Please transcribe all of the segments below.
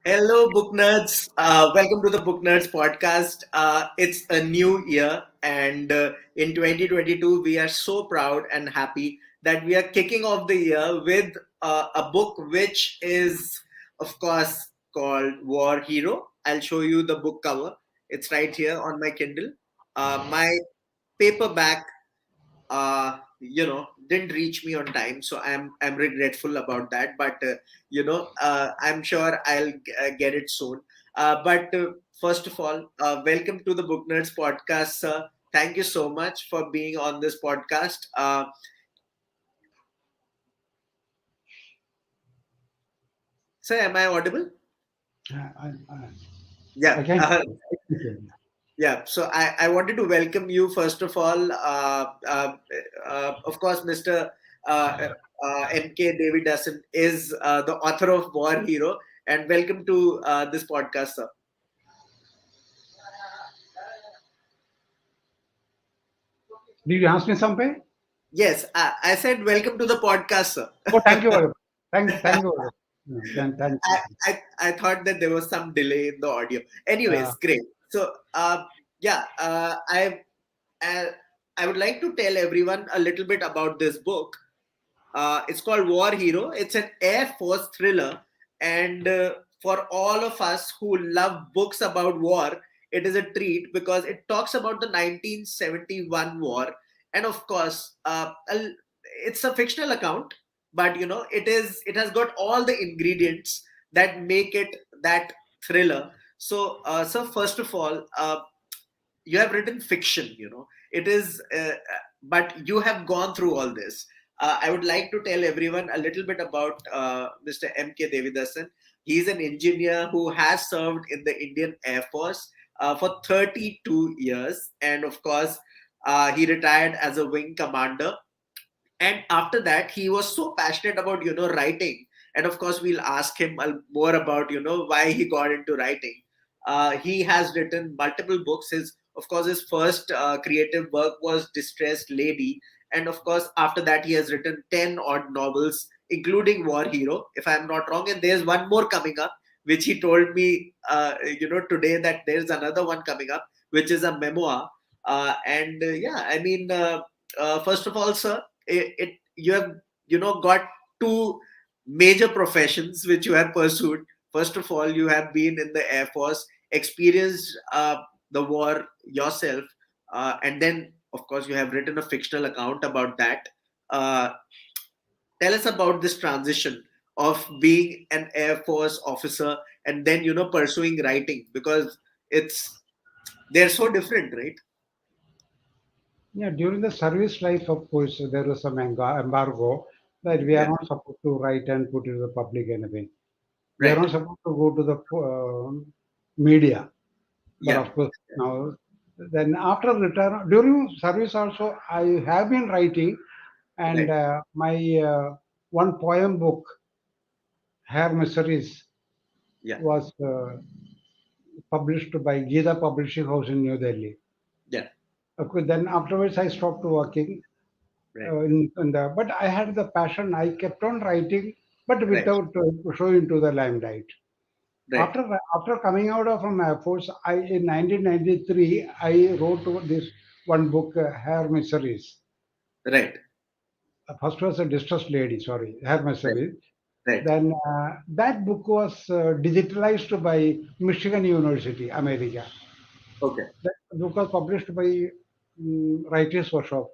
Hello, Booknerds. Welcome to the Booknerds podcast. It's a new year, and in 2022, we are so proud and happy that we are kicking off the year with a book which is, of course, called War Hero. I'll show you the book cover. It's right here on my Kindle. My paperback didn't reach me on time, so I'm regretful about that, but I'm sure I'll get it soon. But first of all, welcome to the Book Nerds podcast, sir. Thank you so much for being on this podcast. Sir, am I audible? I Yeah. can. Yeah, so I wanted to welcome you first of all, of course, Mr. MK Devidasan is the author of War Hero, and welcome to this podcast, sir. Did you ask me something? Yes, I said welcome to the podcast, sir. Oh, thank you very much. Thank you very much. Thank you. I thought that there was some delay in the audio. Uh, Anyways, great. So, yeah, I, I would like to tell everyone a little bit about this book. It's called War Hero. It's an Air Force thriller, and for all of us who love books about war, it is a treat because it talks about the 1971 war, and of course, it's a fictional account, but it has got all the ingredients that make it that thriller. So first of all, you have written fiction. It is, but you have gone through all this. I would like to tell everyone a little bit about Mr. MK Devidasan. He's an engineer who has served in the Indian Air Force for 32 years, and of course, he retired as a wing commander. And after that, he was so passionate about writing, and of course, we'll ask him more about why he got into writing. He has written multiple books. His first creative work was Distressed Lady, and of course, after that, he has written 10 odd novels, including War Hero, if I'm not wrong. And there's one more coming up, which he told me, today, that there's another one coming up, which is a memoir. And yeah, I mean, first of all, sir, you have got two major professions which you have pursued. First of all, you have been in the Air Force, experienced the war yourself, and then of course you have written a fictional account about that. uh, Tell us about this transition of being an Air Force officer and then pursuing writing, because it's they're so different, right? yeah, during the service life, of course, there was some embargo that we are Yeah. not supposed to write and put in the public anything. We are Right. not supposed to go to the media. But Yeah. of course, now then after return during service also, I have been writing, and Right. my one poem book, Hair Mysteries, Yeah. was published by Gita Publishing House in New Delhi. Yeah. Okay, then afterwards I stopped working Right. in the, but I had the passion. I kept on writing, but Right. without showing to the limelight. Right. After coming out of from Air Force, I in 1993 I wrote this one book, Hair Mysteries. Right. First was a distressed lady, sorry, Hair Right. Mysteries. Right. Then that book was digitalized by Michigan University, America. Okay. That book was published by Writers Workshop,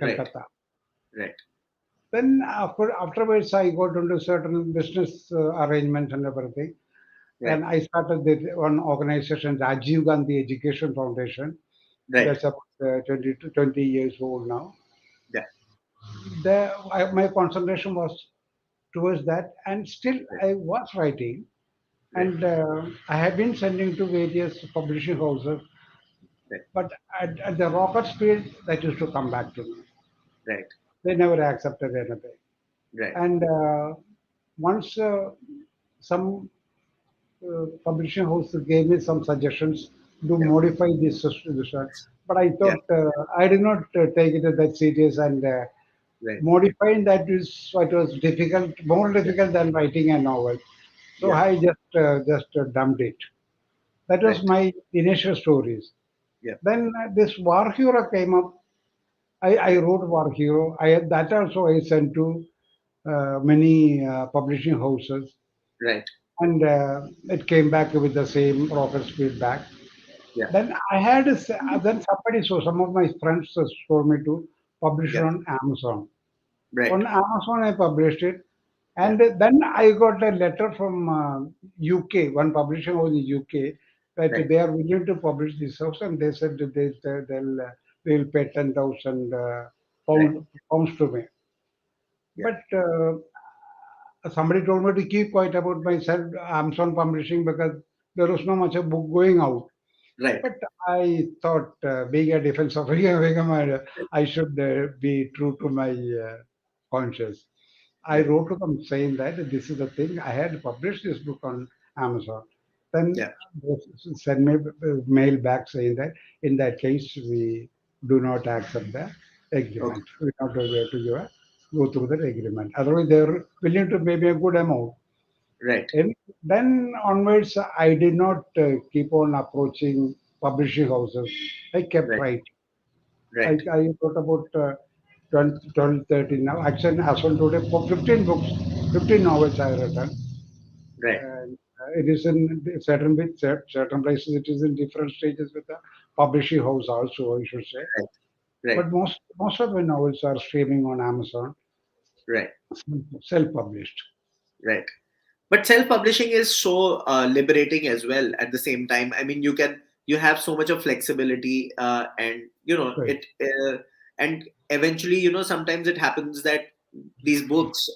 Right. Calcutta. Right. Then afterwards, I got into certain business arrangements and everything. Then Right. I started the one organization, Rajiv Gandhi Education Foundation. Right. That's about 20 to 20 years old now. Yeah. My concentration was towards that, and still Right. I was writing, Right. and I have been sending to various publishing houses, Right. but at the rocket speed, that used to come back to me. Right. They never accepted anything. Right. And once some publishing house gave me some suggestions to Yeah. modify this solution, but I Yeah. thought I did not take it that serious, and Right. modifying that is what was difficult, more Yeah. difficult than writing a novel. So Yeah. I just dumped it. That was Right. my initial stories. Yeah. Then this war hero came up. I Right. wrote war hero. That also I sent to many publishing houses, Right. and it came back with the same rocket feedback. Yeah. Then I had then somebody, so some of my friends told me to publish it Yeah. on Amazon. Right. On Amazon, I published it, Yeah. and then I got a letter from UK, one publisher was in UK, that Right. they are willing to publish this house, and they said that they'll pay 10,000 Right. pounds to me. Yeah. But somebody told me to keep quiet about myself, Amazon publishing, because there was no much of book going out. Right. But I thought, being a defense of I should be true to my conscience. I Right. wrote to them saying that this is the thing. I had published this book on Amazon. Then Yeah. they send me a mail back saying that in that case we do not accept the Okay. agreement. We not be able to go through that agreement. Otherwise, they are willing to pay me a good amount. Right. And then onwards, I did not keep on approaching publishing houses. I kept Right. writing. Right. I wrote about 12, 13 now. Actually, as on today, for 15 books, 15 novels I have written. Right. And it is in certain places, it is in different stages with the publishing house also, I should say. Right. Right. But most of my novels are streaming on Amazon, Right. self-published. Right. But self-publishing is so liberating as well at the same time. I mean, you have so much of flexibility, and Right. it and eventually, sometimes it happens that these books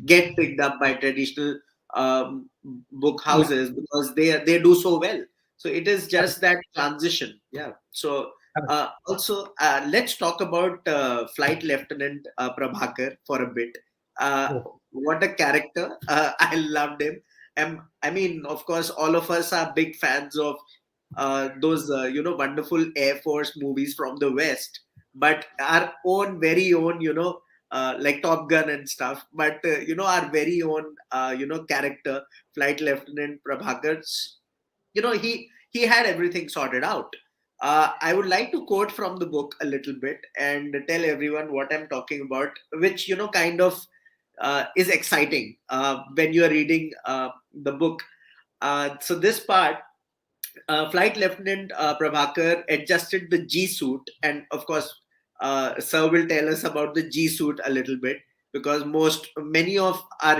get picked up by traditional book Yeah. houses because they do so well. So it is just that transition. Yeah. So also, let's talk about Flight Lieutenant Prabhakar for a bit. uh, Correct. what a character. I loved him. I mean, of course, all of us are big fans of those wonderful Air Force movies from the West, but our own very own, like Top Gun and stuff. But our very own character, Flight Lieutenant Prabhakar, he had everything sorted out. I would like to quote from the book a little bit and tell everyone what I'm talking about, which kind of is exciting when you are reading the book. So this part, Flight Lieutenant Prabhakar adjusted the G suit, and of course, Sir will tell us about the G suit a little bit because many of our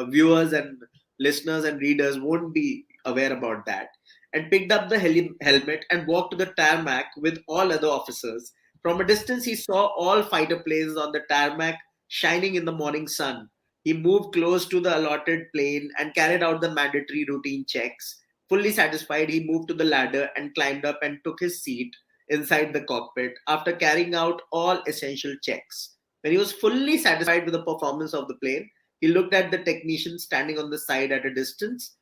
viewers and listeners and readers won't be aware about that. And picked up the helmet and walked to the tarmac with all other officers. From a distance, he saw all fighter planes on the tarmac shining in the morning sun. He moved close to the allotted plane and carried out the mandatory routine checks. Fully satisfied, he moved to the ladder and climbed up and took his seat inside the cockpit after carrying out all essential checks. When he was fully satisfied with the performance of the plane, he looked at the technician standing on the side at a distance.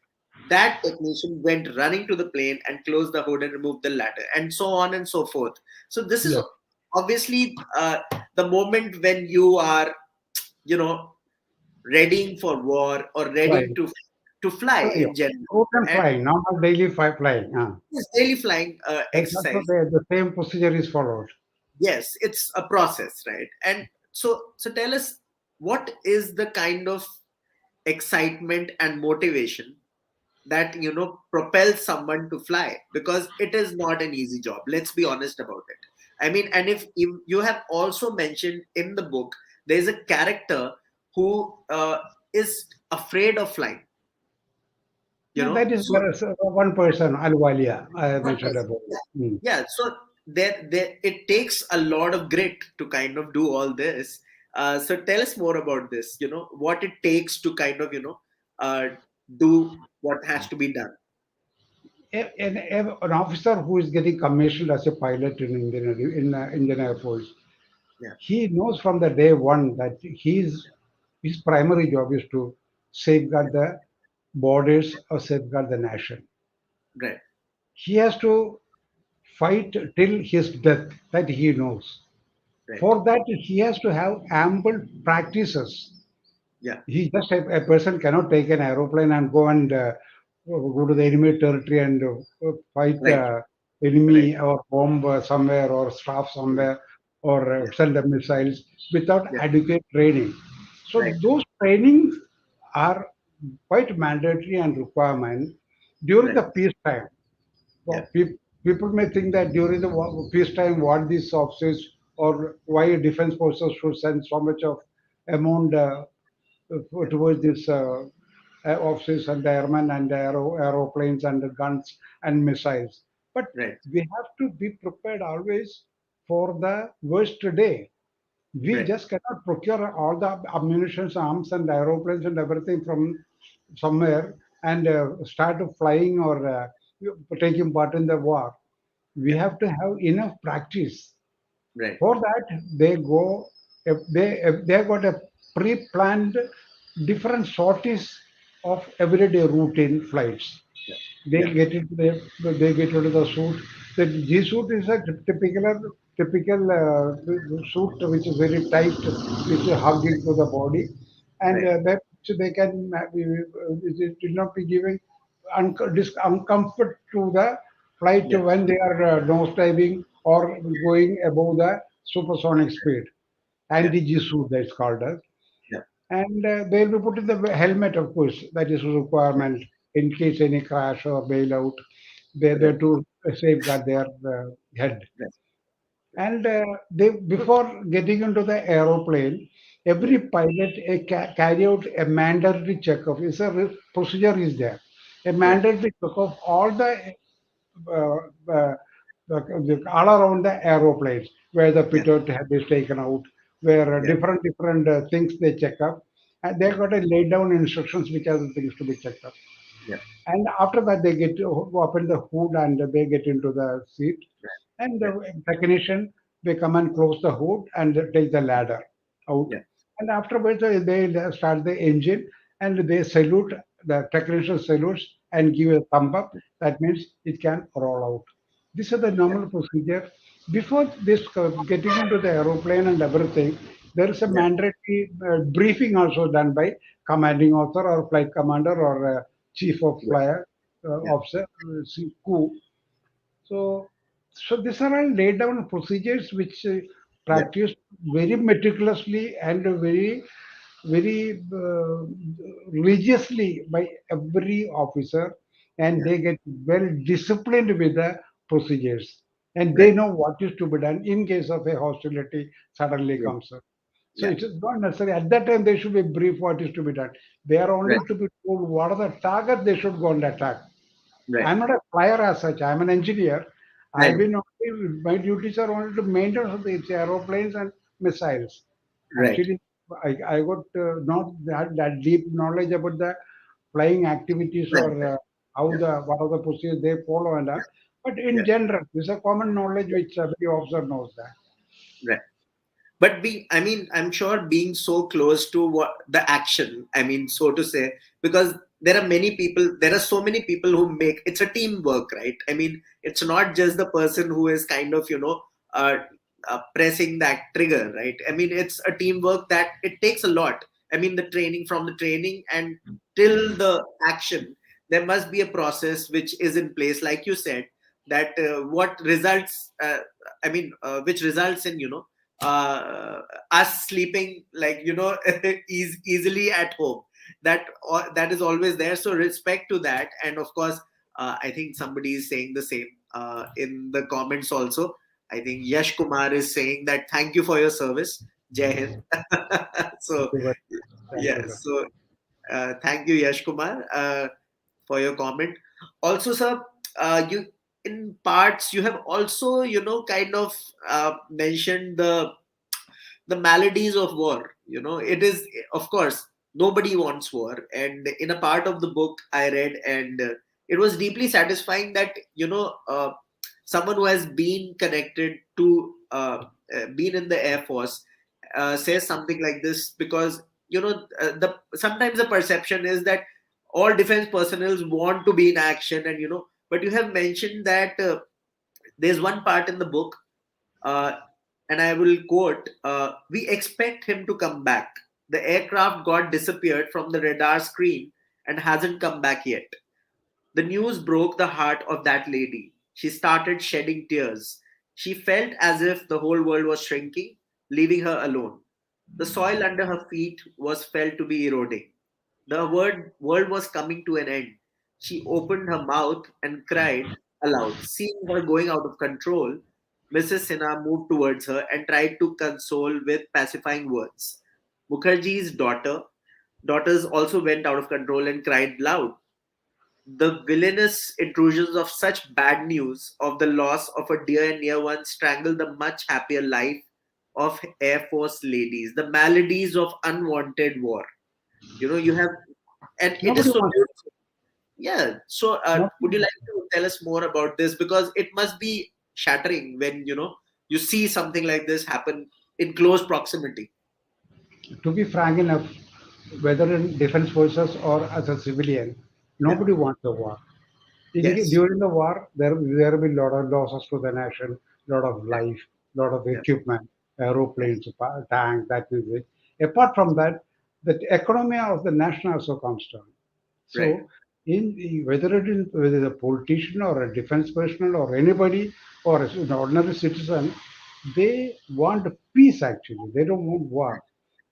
That technician went running to the plane and closed the hood and removed the ladder, and so on and so forth. So, this is Yes. obviously the moment when you are, you know, readying for war or readying Right. to fly Fly. in general. Route and And flying, not a daily flying. yes, daily flying That's also exercise. the same procedure is followed. Yes, it's a process, right? And so tell us, what is the kind of excitement and motivation that propels someone to fly, because it is not an easy job. Let's be honest about it. I mean, and if you have also mentioned in the book, there's a character who is afraid of flying. No, that is So one person, Alwalia, I one mentioned person. about. Yeah. Mm. Yeah. So there, it takes a lot of grit to kind of do all this. So tell us more about this. What it takes to kind of uh, do what has to be done. An officer who is getting commissioned as a pilot in Indian Air Force, Yeah. he knows from the day one that his primary job is to safeguard the borders or safeguard the nation. Right. He has to fight till his death, that he knows. Right. For that, he has to have ample practices. Yeah. He just a person cannot take an aeroplane and go and go to the enemy territory and fight Right. Right. enemy or bomb somewhere or staff Yeah. somewhere or Yeah. send the missiles without Yeah. adequate training. So Right. those trainings are quite mandatory and requirement during Right. the peacetime. Yeah. So people may think that during the peacetime, what these officers or why defense forces should send so much of amount Yeah. towards this officers and the airmen and the aeroplanes and the guns and missiles. But Right. we have to be prepared always for the worst day. We Right. just cannot procure all the ammunition, arms, and aeroplanes and everything from somewhere and start flying or taking part in the war. We Yeah. have to have enough practice. Right. For that, they go, if they got a pre-planned different sorties of everyday routine flights. Yeah. They Yeah. get into they get into the suit. The G suit is a typical suit which is very tight, which is hugging to the body, and Right. that so they can it will not be giving uncomfort to the flight Yeah. when they are nose diving or going above the supersonic speed. Yeah. Anti-G suit that's called as, Yeah. and they'll be putting the helmet, of course, that is a requirement in case any crash or bailout. They're Right. there to safeguard their head. Right. And they before getting into the aeroplane, every Right. pilot carry out a mandatory checkup. It's a procedure is there. A Right. mandatory check of all uh, uh, all around the aeroplanes, where the Yeah. pitot head is taken out, where Yeah. different things they check up, and they Yeah. got a laid down instructions which are the things to be checked up. Yeah. And after that, they get to open the hood and they get into the seat. And Yeah. the technician, they come and close the hood and they take the ladder out. Yeah. And afterwards, they start the engine and they salute, the technician salutes and give a thumb up. That means it can roll out. This is the Yeah. normal procedure. Before this, getting into the aeroplane and everything, there is a Yeah. mandatory briefing also done by commanding officer or flight commander or chief of Yeah. flyer Yeah. officer, coup. So, so these are all laid down procedures which Yeah. practiced very meticulously and very religiously by every officer, and Yeah. they get well disciplined with the procedures, and they Right. know what is to be done in case of a hostility suddenly Yeah. comes up. So Yeah. it is not necessary at that time they should be briefed what is to be done. They are only Right. to be told what are the target they should go and attack. Right. I'm not a flyer as such. I'm an engineer. I I've know. been only, my duties are only to maintain the aeroplanes and missiles. Right. Actually, I got not that deep knowledge about the flying activities Right. or Right. how Yeah. the what are the procedures they follow and all. But in Yeah. general, this is a common knowledge Yeah. which every officer knows that. Right. But I mean, I'm sure being so close to what the action, I mean, so to say, because there are so many people who make it's a teamwork, right? I mean, it's not just the person who is kind of, uh, pressing that trigger, right? I mean, it's a teamwork that it takes a lot. I mean, from the training and till the action, there must be a process which is in place, like you said, that what results, which results in, us sleeping like easily at home, that is always there. So respect to that. And of course, I think somebody is saying the same in the comments also. I think Yash Kumar is saying that thank you for your service, Jai Hind. Thank So you very Thank yeah, you, sir. so thank you, Yash Kumar, for your comment. Also, sir, you in parts you have also kind of mentioned the maladies of war. It is, of course, nobody wants war. And in a part of the book I read, and it was deeply satisfying that someone who has been connected to been in the air force says something like this, because the sometimes the perception is that all defense personnel want to be in action, and but you have mentioned that there's one part in the book, uh, and I will quote, we expect him to come back. The aircraft got disappeared from the radar screen and hasn't come back yet. The news broke the heart of that lady. She started shedding tears. She felt as if the whole world was shrinking, leaving her alone. The soil under her feet was felt to be eroding. The world was coming to an end. She opened her mouth and cried aloud. Seeing her going out of control, Mrs. Sinha moved towards her and tried to console with pacifying words. Mukherjee's daughters also went out of control and cried loud. The villainous intrusions of such bad news of the loss of a dear and near one strangle the much happier life of Air Force ladies. The maladies of unwanted war. You have, and it is Nobody so wants. beautiful. Yeah. So, would you Nobody, like to tell us more about this? Because it must be shattering when you see something like this happen in close proximity. to be frank enough, whether in defense forces or as a civilian, Yeah. nobody wants a war. Yes. During the war, there will be a lot of losses to the nation, lot of Yeah. life, lot of Yeah. equipment, Yeah. aeroplanes, tanks, that is it. Apart from that, the economy of the nation also comes down. Right. So, whether a politician or a defense personnel or anybody or an ordinary citizen, they want peace actually. They don't want war.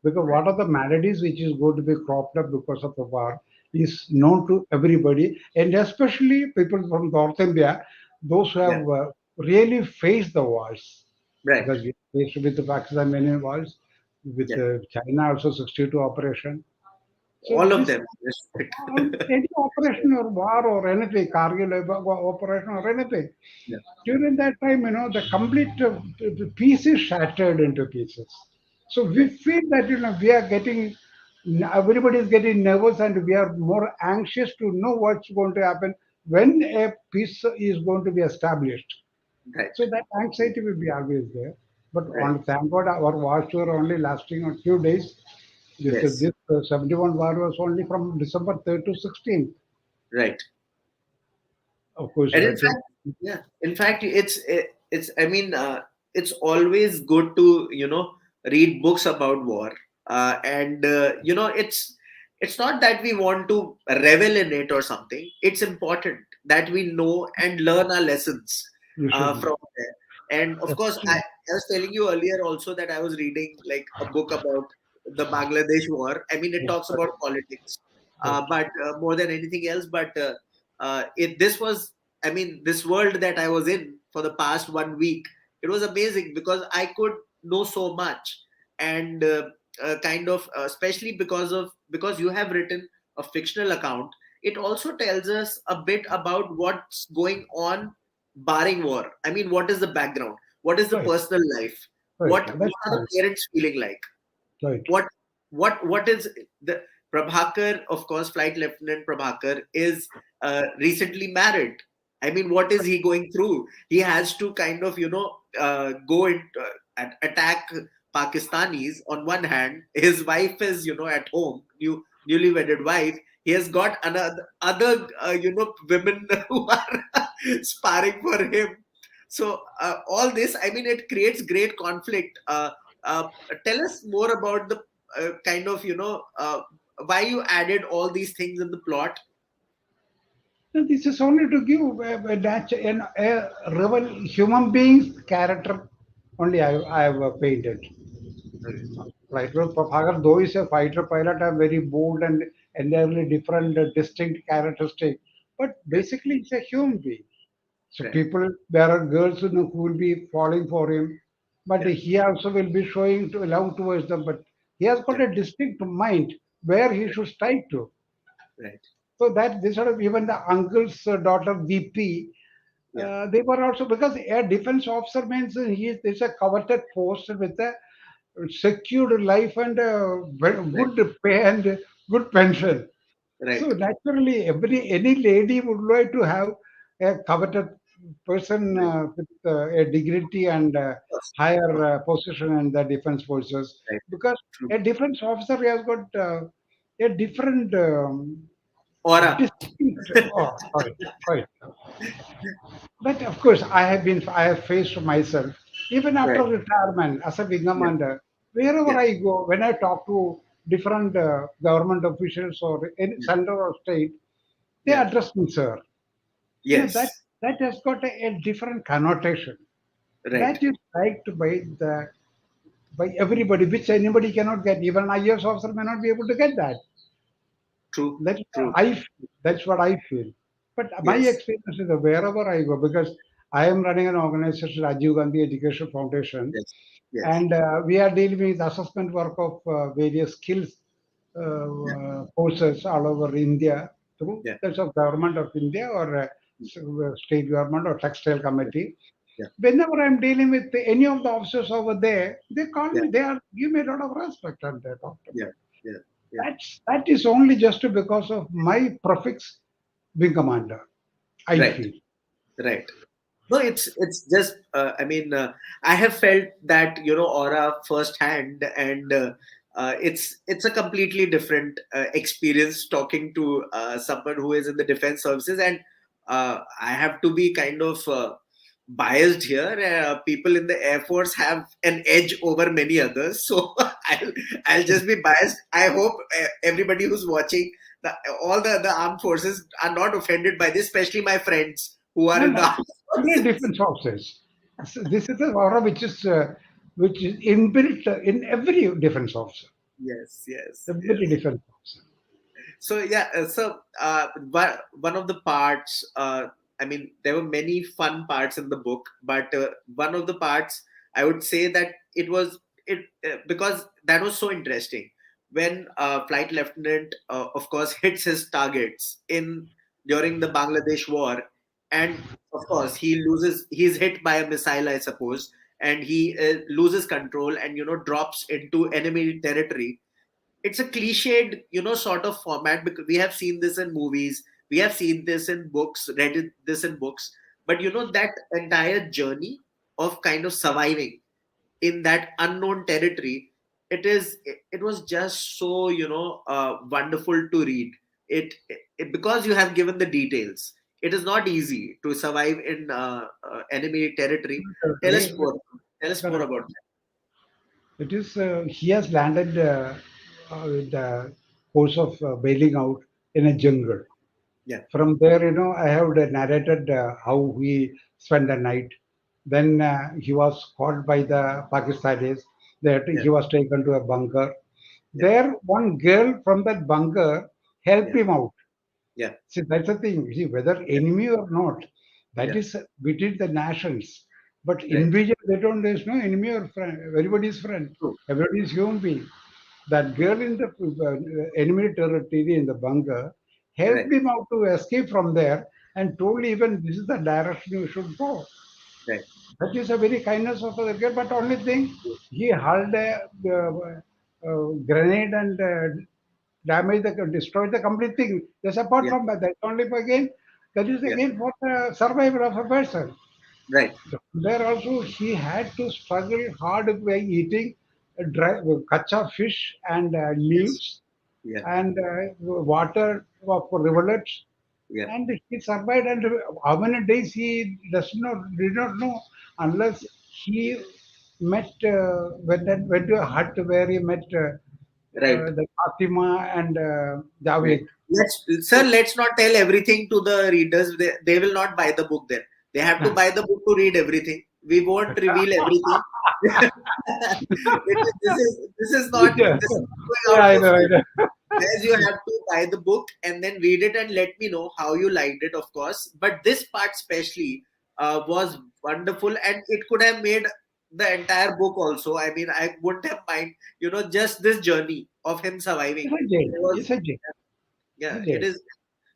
Because Right. what are the maladies which is going to be cropped up because of the war is known to everybody, and especially people from North India, those who Yeah. have really faced the wars. Right. Because we faced with the Pakistan many wars, with Yeah. China also 62 operation. So All of this them. Yes. any operation or war or anything, Kargil operation or anything, Yeah. during that time, the complete the piece is shattered into pieces. So we Right. feel that we are getting, everybody is getting nervous and we are more anxious to know what's going to happen when a peace is going to be established. Right. So that anxiety will be always there. But Right. thank God our wars were only lasting a few days. Yes. This 71 war was only from December 3rd to 16th. Right. Of course, And in right? fact, yeah, in fact, it's I mean, it's always good to read books about war, and it's not that we want to revel in it or something. It's important that we know and learn our lessons You should know. from there. And of course, I was telling you earlier also that I was reading like a book about the Bangladesh war. I mean, it Yeah, talks about politics, right. but more than anything else. But it this was I mean, this world that I was in for the past 1 week, it was amazing because I could know so much, and kind of, especially because you have written a fictional account. It also tells us a bit about what's going on, barring war. I mean, what is the background? What is the Right, personal life? right. What That's are the fine. parents feeling like? Right. what what is the Prabhakar, of course, Flight Lieutenant Prabhakar is recently married. I mean, what is he going through? He has to kind of go and attack Pakistanis on one hand. His wife is at home, newly wedded wife. He has got another other women who are sparring for him. So all this, I mean, it creates great conflict. uh, Tell us more about the kind of why you added all these things in the plot. No, this is only to give a real human being's character. Only I have painted. Okay. Right. Well, Prabhakar, though is a fighter pilot, are very bold and entirely different, distinct characteristic. But Yeah. basically, it's a human being. So Right. people, there are girls who will be falling for him, but Yeah. he also will be showing to love towards them. But he has Yeah. got a distinct mind where he should strike to. Right. So that this sort of even the uncle's daughter VP, Yeah. they were also because a defense officer means he is a coveted post with a secured life and Right. good pay and good pension. So Right. naturally, any lady would like to have a coveted person Right. with a dignity and Of course. higher position in the defense forces, Right. because True. a defense officer has got a different Aura. distinct. Oh, sorry, sorry. But of course, I have faced myself even after Right. retirement as a wing Yeah. commander. Wherever Yeah. I go, when I talk to different government officials or any yeah, center or state, they yeah. address me, sir. That Yes, that has got a different connotation. right. That is liked by everybody, which anybody cannot get. Even an IAS officer may not be able to get that. True, That's true. I feel. That's what I feel. But my Yes, experience is that wherever I go, because I am running an organization, Rajiv Gandhi Education Foundation, yes, yes. and we are dealing with assessment work of various skills Yeah, courses all over India through yeah, that's of government of India or state government or textile yeah, committee. yeah, Whenever I'm dealing with any of the officers over there, they call yeah, me. They are give me a lot of respect and they talk to me. yeah, yeah, yeah. That is only just because of my prefix wing commander. I Right, feel. right. No, it's just. I have felt that aura firsthand, and it's a completely different experience talking to someone who is in the defense services, and I have to be kind of biased here. People in the Air Force have an edge over many others, so I'll just be biased. I hope everybody who's watching, the, all the armed forces are not offended by this, especially my friends who are No, in the no. armed Every forces. defense officers. So this is the aura which is inbuilt in every defense officer. Yes, yes, Every yes. defense officer. So yeah, one of the parts, there were many fun parts in the book, but one of the parts I would say that it because that was so interesting when flight lieutenant, of course, hits his targets in during the Bangladesh war, and of course he's hit by a missile, I suppose, and he loses control and drops into enemy territory. It's a cliched sort of format, because we have seen this in movies, we have seen this in books, this in books, but that entire journey of kind of surviving in that unknown territory, it was just so wonderful to read because you have given the details. It is not easy to survive in enemy territory. tell us Territory. more Tell us more Correct. about It is he has landed with the course of bailing out in a jungle. that. From there, I have narrated how he spent the night. Then he was caught by the Pakistanis. That Yeah, he was taken to a bunker. yeah, There, one girl from that bunker helped yeah, him out. yeah, See, that's the thing. See, whether yeah, enemy or not, that yeah, is between the nations. But right. individual, they don't. There's no enemy or friend. Everybody is friend. True. Everybody is human being. That girl in the enemy territory in the bunker helped Right, him out to escape from there and told even this is the direction you should go. right. That is a very kindness of the girl. But only thing, he hurled a grenade and damaged destroyed the complete thing. Just apart Yeah, from that, that's only again, that is yeah, again for the survival of a person. right. So there also he had to struggle hard by eating dry kacha fish and Yes. leaves Yeah, and water of rivulets, yeah, and he survived. And how many days he does not did not know unless he met went to a hut where he met right, the Fatima and right. Javed. Let's not tell everything to the readers. They will not buy the book then. They have to buy the book to read everything. We won't reveal everything. Yeah, this is not going yeah, out I for know, I free. know. As you have to buy the book and then read it and let me know how you liked it, of course. But this part especially was wonderful, and it could have made the entire book also. I mean, I wouldn't have mind, just this journey of him surviving. It's a jail. It was, It's a jail. It's yeah, a it jail. is.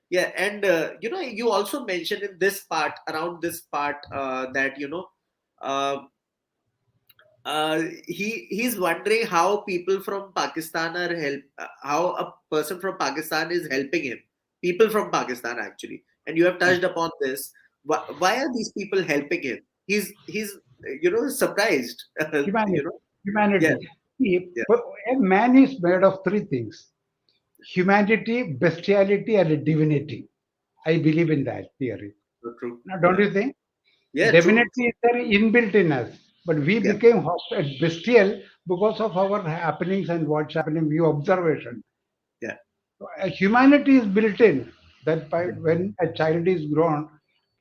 Yeah, and you also mentioned in this part, around this part, that uh, he's wondering how people from Pakistan are how a person from Pakistan is helping him. People from Pakistan, actually, and you have touched upon this. Why are these people helping him? He's surprised. Humanity. Yeah, Humanity. See, yeah, a man is made of three things: humanity, bestiality, and divinity. I believe in that theory. so true. Now, don't Yeah, you think? yeah, true. Divinity is there inbuilt in us. But we yeah, became hostile, bestial because of our happenings and what's happening, view observation. yeah, Humanity is built in that by yeah, when a child is grown,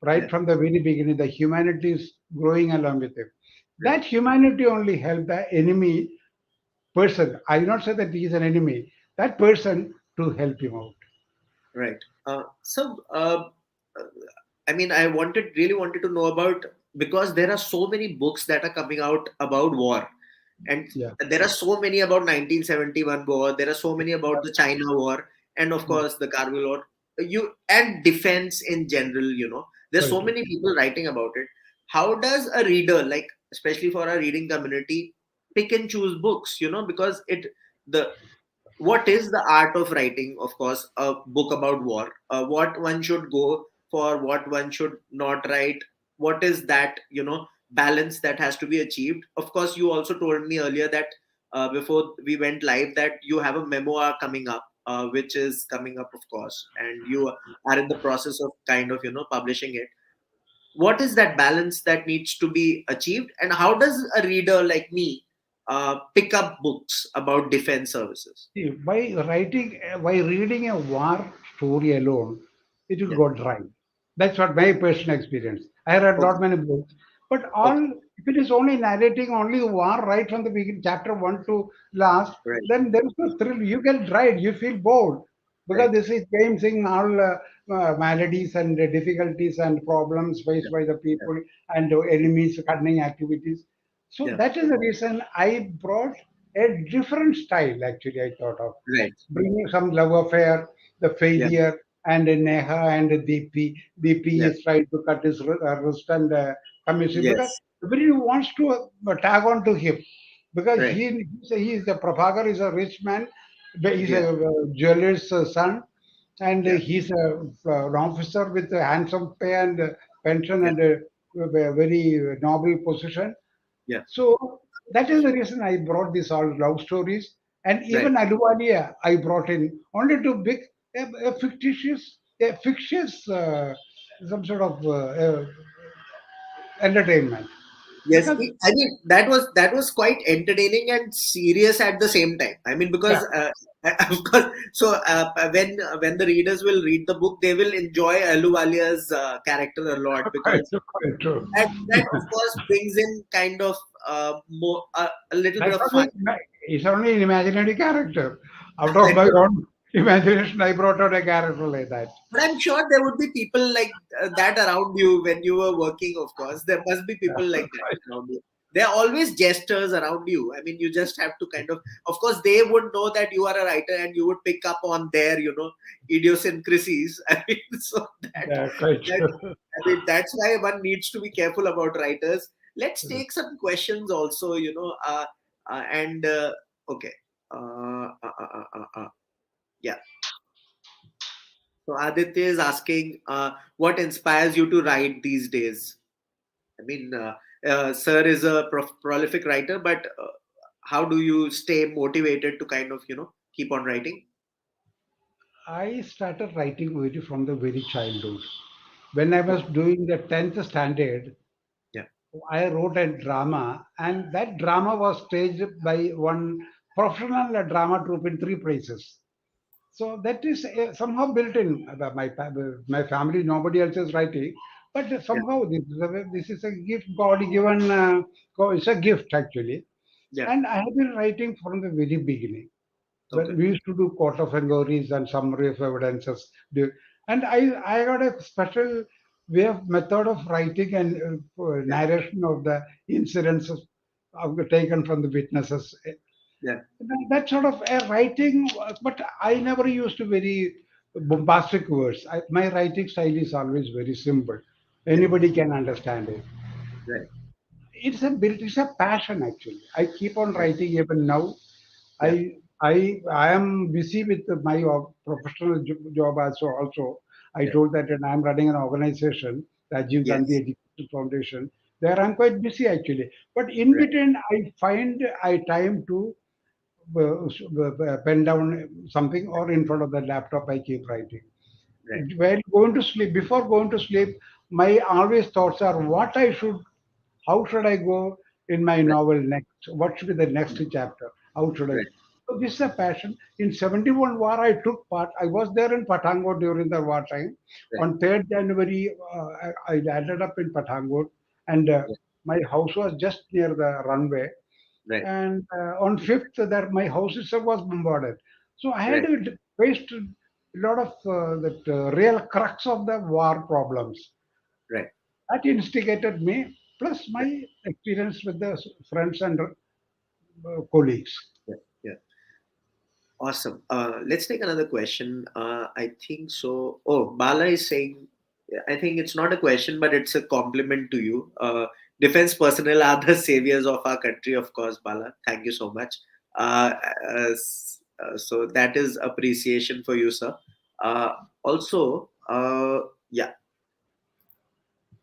right yeah, from the very beginning, the humanity is growing along with him. right, That humanity only help the enemy person. I will not say that he is an enemy. That person to help him out. right. Uh, I mean, I really wanted to know about, because there are so many books that are coming out about war, and Yeah. there are so many about 1971 war. There are so many about the China war, and of Mm. course the Kargil war. And defense in general. There's Right. so many people writing about it. How does a reader, like especially for our reading community, pick and choose books? Because the what is the art of writing, of course, a book about war, what one should go for, what one should not write, what is that balance that has to be achieved. Of course, you also told me earlier that before we went live, that you have a memoir coming up, which is coming up, of course, and you are in the process of kind of publishing it. What is that balance that needs to be achieved, and how does a reader like me pick up books about defense services? See, by reading a war story alone, it will Yeah. go dry. That's what my personal experience. I read Okay. not many books, but all Okay. if it is only narrating only the war right from the beginning, chapter one to last, Right. then there is no thrill. You get dried. You feel bored because Right. this is same thing. All maladies and difficulties and problems faced Yeah. by the Yeah. people and enemies, cunning activities. So Yeah. that is the reason I brought a different style. Actually, I thought of Right. bringing some love affair, the Yeah. failure, and Neha and Deepi. Deepi Yeah. is trying to cut his wrist and commits it because Yes. everybody wants to tag on to him because Right. he is the Prabhakar is a rich man, but he's Yeah. a jeweler's son, and Yeah. he's an officer with a handsome pay and pension Yeah. and a very noble position. Yeah. So that is the reason I brought these all love stories, and Right. even Aluwalia I brought in only to big a fictitious some sort of entertainment Yes. because I mean, that was quite entertaining and serious at the same time. I mean, yeah, because of course, so when the readers will read the book, they will enjoy Aluwalia's character a lot, quite, because quite true. that of course brings in kind of more a little bit That's of fun. only it's only an imaginary character. Out of my own imagination, I brought out a character like that. But I'm sure there would be people like that around you when you were working, of course. There must be people like that around you. There are always gestures around you. I mean, you just have to of course, they would know that you are a writer and you would pick up on their, idiosyncrasies. I mean, so Yeah, quite that, true. I mean, that's why one needs to be careful about writers. Let's take some questions also, and okay. Yeah. So Aditya is asking, what inspires you to write these days? I mean, Sir is a prolific writer, but how do you stay motivated to kind of, keep on writing? I started writing very from the very childhood. When I was Okay. doing the 10th standard, Yeah. I wrote a drama, and that drama was staged by one professional drama troupe in three places. So that is somehow built in my family. Nobody else is writing, but Yeah. somehow this is a gift God given. It's a gift actually, Yeah. and I have been writing from the very beginning. When Okay. we used to do court of inquiries and summary of evidences, and I got a special way of method of writing and Yeah. narration of the incidents taken from the witnesses. Yeah. That sort of a writing, but I never used very bombastic words. My writing style is always very simple. Yeah. Anybody can understand it. Right. It's a passion actually. I keep on Right. writing even now. Yeah. I am busy with my professional job also. I Yeah. told that and I'm running an organization, Rajiv Gandhi Yes. Education Foundation. There I'm quite busy actually. But in Right. between, I find I time to pen down something or in front of the laptop I keep writing. Right. While going to sleep, before going to sleep, my always thoughts are what I should, how should I go in my right, novel next. What should be the next chapter? How should I? right, So this is a passion. In 71 war, I took part. I was there in Pathangot during the war time. right, On 3rd January, I landed up in Pathangot, and right, my house was just near the runway. right, And on 5th, that my house itself was bombarded. So I had right, faced a lot of that real crux of the war problems. right, That instigated me, plus right, my experience with the friends and colleagues. yeah, yeah. Awesome. Let's take another question. I think so. Oh, Bala is saying, I think it's not a question, but it's a compliment to you. Defense personnel are the saviors of our country, of course, Bala. Thank you so much. So that is appreciation for you, sir. Also, yeah,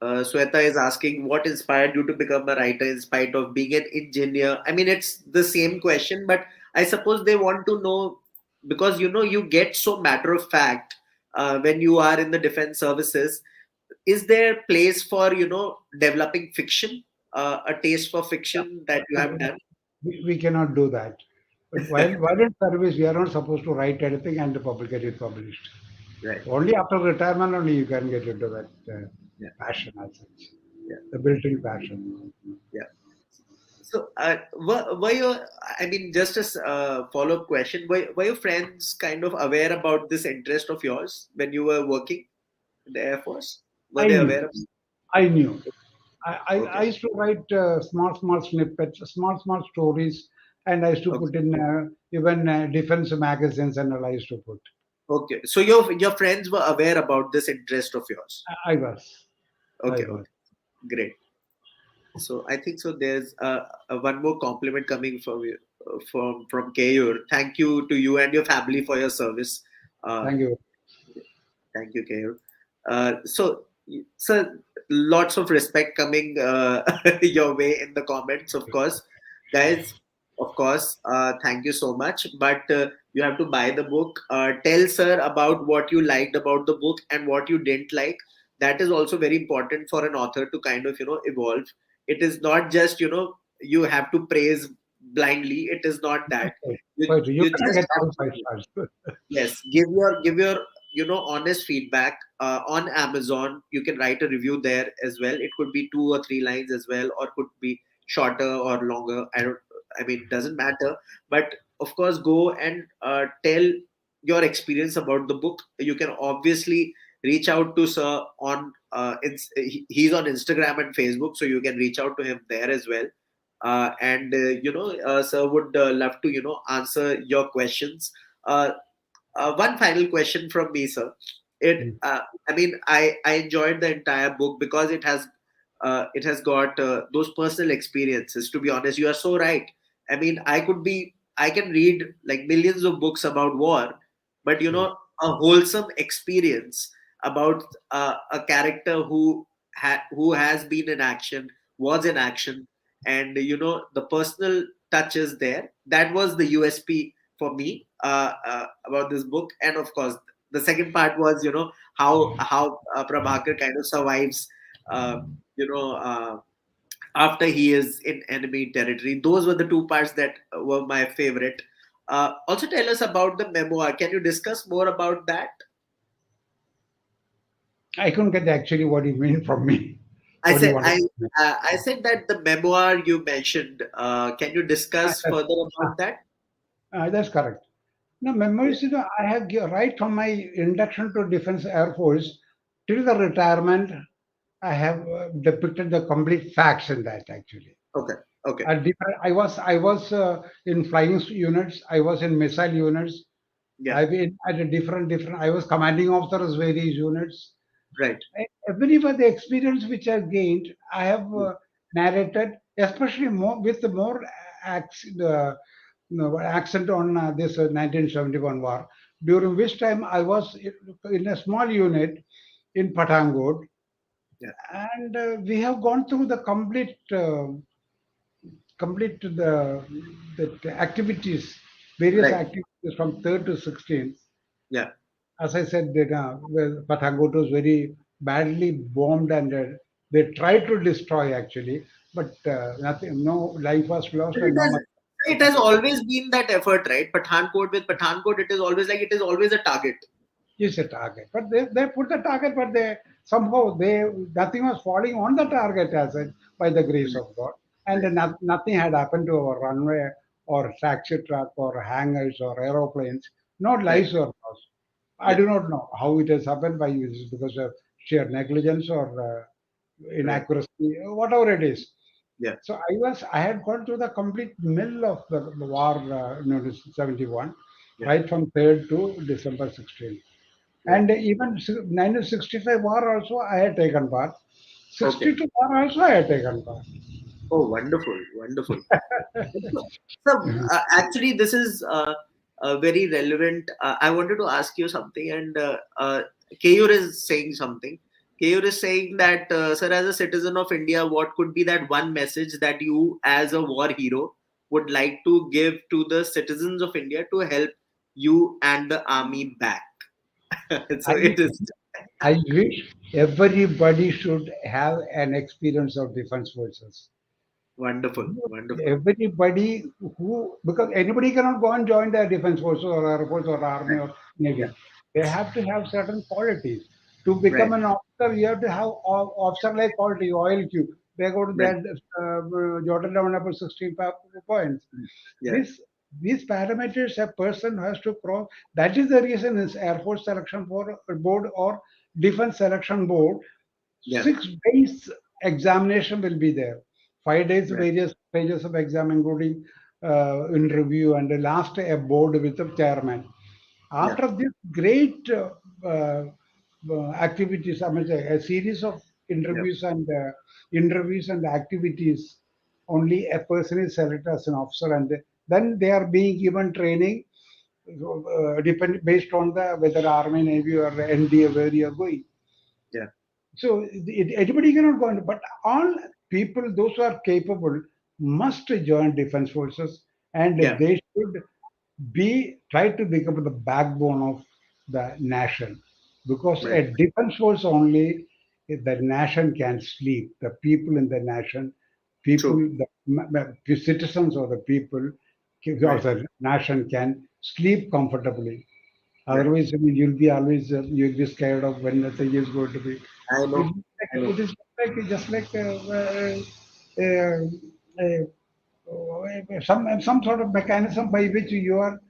Sweta is asking what inspired you to become a writer in spite of being an engineer. I mean, it's the same question, but I suppose they want to know because you get so matter of fact when you are in the defense services. Is there place for developing fiction, a taste for Yeah. fiction that you But have done? we cannot do that. But while in service, we are not supposed to write anything and get it published. Right. Only after retirement only you can get into that Yeah. passion as such, Yeah. the built-in passion. Yeah. So, were your, I mean, just as a follow-up question, were your friends kind of aware about this interest of yours when you were working in the Air Force? Were I they knew. aware of? I knew. I Okay, used to write small snippets, small stories, and I used to okay, put in even defense magazines and all I used to put. okay. So your friends were aware about this interest of yours. I was. I Okay, was. okay, great. So I think so. There's one more compliment coming from you, from Kayur. Thank you to you and your family for your service. Uh, Thank you. Thank you, Kayur. So, lots of respect coming your way in the comments, of course, guys. Of course, thank you so much. But you have to buy the book. Tell sir about what you liked about the book and what you didn't like. That is also very important for an author to kind of evolve. It is not just you have to praise blindly. It is not that. Right. You Right. You you cannot just get have all five to. stars. Yes, give your honest feedback on Amazon. You can write a review there as well. It could be 2 or 3 lines as well, or could be shorter or longer. I mean, it doesn't matter. But of course, go and tell your experience about the book. You can obviously reach out to Sir on he's on Instagram and Facebook, so you can reach out to him there as well. And Sir would love to answer your questions. Uh, One final question from me, sir. Mm. I mean, I enjoyed the entire book because it has got those personal experiences. To be honest, you are so right. I mean, I can read like millions of books about war, but Mm. a wholesome experience about a character who has been in action, was in action, and the personal touches there. That was the USP for me about this book. And of course, the second part was how Prabhakar kind of survives uh, you know after he is in enemy territory. Those were the two parts that were my favorite. Also, tell us about the memoir. Can you discuss more about that? I couldn't get actually what you mean from me. I What do you said want to I say? I said that the memoir you mentioned. Can you discuss Yes. further about that? That's correct. No, Yeah. memories, I have right from my induction to Defense Air Force till the retirement, I have depicted the complete facts in that actually. Okay. Okay. I was in flying units. I was in missile units. Yeah. I've been at a different. I was commanding officer as various units. Right. Every the experience which I gained, I have Mm. narrated, especially more with the more accent, accent on this 1971 war, during which time I was in a small unit in Pathangot, Yeah. and we have gone through the complete the activities, various Right. activities from 3rd to 16th. Yeah. As I said, Pathangot was very badly bombed and they tried to destroy actually. but nothing, no life was lost But and it no has money. it has always been that effort, right? Pathankot, with Pathankot, it is always like it is always a target. Is a target. But they put the target, but they somehow they nothing was falling on the target as such by the grace Right. of God, and Right. nothing had happened to our runway or taxi truck or hangars or aeroplanes. No Right. lives were lost. I Yeah. do not know how it has happened by because of sheer negligence or Right. inaccuracy, whatever it is. Yeah. So I had gone through the complete mill of the war, 71, Yeah. right from 3rd to December 16th. Right. And even 1965 war also I had taken part. Okay. 62 war also I had taken part. Oh, wonderful, wonderful. So, actually, this is very relevant. I wanted to ask you something, and Keyur is saying something. Keyur is saying that, sir, as a citizen of India, what could be that one message that you, as a war hero, would like to give to the citizens of India to help you and the army back? So I it is I wish everybody should have an experience of defense forces. wonderful, wonderful. Everybody who, because anybody cannot go and join the defense forces or air force or army Right. or Yeah. navy. They have to have certain qualities. To Right. become an officer, you have to have officer like quality, OLQ. They go to Right. that jotted down about 16 points. Mm. Yeah. This these parameters a person has to cross. That is the reason is Air Force Selection Board or Defense Selection Board. Yeah. 6 days examination will be there. 5 days Right. various pages of exam, including interview, and the last a board with the chairman. Yeah. After this great uh, activities, I mean, a series of Yeah. interviews and activities, only a person is selected as an officer, and then they are being given training depend based on the whether army, navy, or NDA where you are going. Yeah. So anybody cannot go on, but all people, those who are capable, must join defense forces, and Yeah. they should be try to become the backbone of the nation, because Right. a defense force only the nation can sleep. The people in the nation, people, True. the citizens or the people, or Right. the nation can sleep comfortably. Right. Otherwise, I mean, you'll be scared of when the thing is going to be. I know. I know. It is just like some sort of mechanism by which you are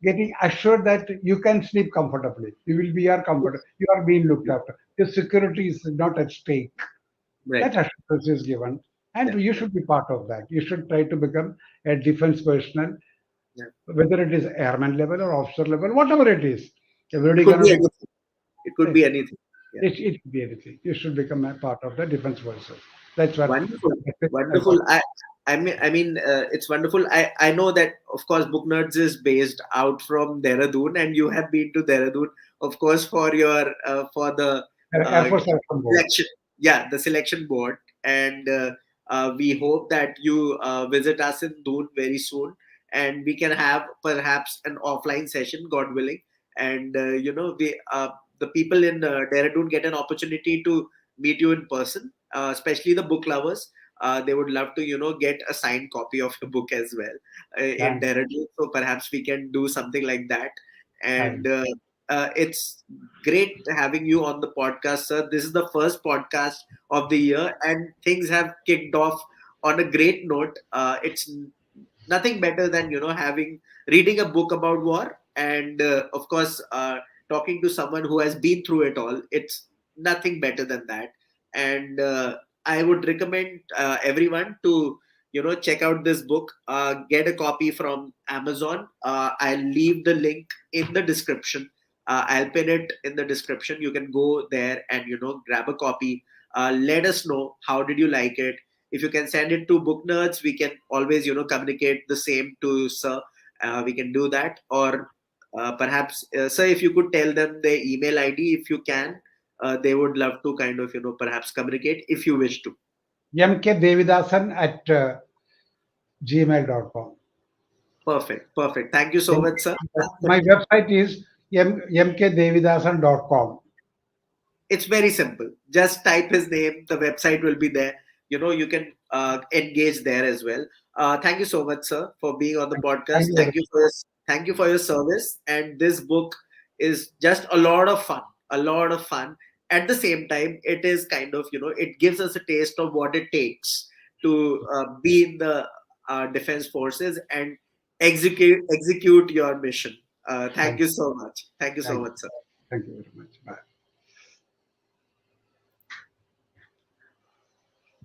getting assured that you can sleep comfortably. You will be your comfort. You are being looked after. Your security is not at stake. Right. That assurance is given, Yeah. and you Yeah. should be part of that. You should try to become a defense personnel, Yeah. whether it is airman level or officer level, whatever it is. It Everybody could be cannot. anything. It could be anything. Yeah. It could be anything. You should become a part of the defense forces. That's what Wonderful. I thought. Wonderful. I mean, it's wonderful. I know that, of course, Booknerds is based out from Dehradun, and you have been to Dehradun, of course, for your for the Air uh, Force Selection Board. selection. Yeah, the selection board, and we hope that you visit us in Doon very soon, and we can have perhaps an offline session, God willing, and we the people in Dehradun get an opportunity to meet you in person, especially the book lovers. They would love to, get a signed copy of your book as well in Thanks. Dehradun. So perhaps we can do something like that. Thanks. And it's great having you on the podcast, sir. This is the first podcast of the year, and things have kicked off on a great note. It's nothing better than having reading a book about war, and of course talking to someone who has been through it all. It's nothing better than that, and I would recommend everyone to check out this book, get a copy from Amazon. I'll leave the link in the description. I'll pin it in the description. You can go there and grab a copy. Let us know how did you like it. If you can send it to Booknerds, we can always communicate the same to sir. We can do that, or perhaps sir, if you could tell them their email ID, if you can. They would love to kind of perhaps communicate if you wish to. MK Devidasan at gmail.com. Perfect, perfect. Thank you so much, sir. My website is mkdevidasan.com. It's very simple. Just type his name. The website will be there. You can engage there as well. Thank you so much, sir, for being on the podcast. Thank you very Thank you for your service. And this book is just a lot of fun, a lot of fun. At the same time, it is kind of, it gives us a taste of what it takes to be in the defense forces and execute your mission. much. Thank you so much. Thank you so Thank you. much, sir. Thank you very much. Bye.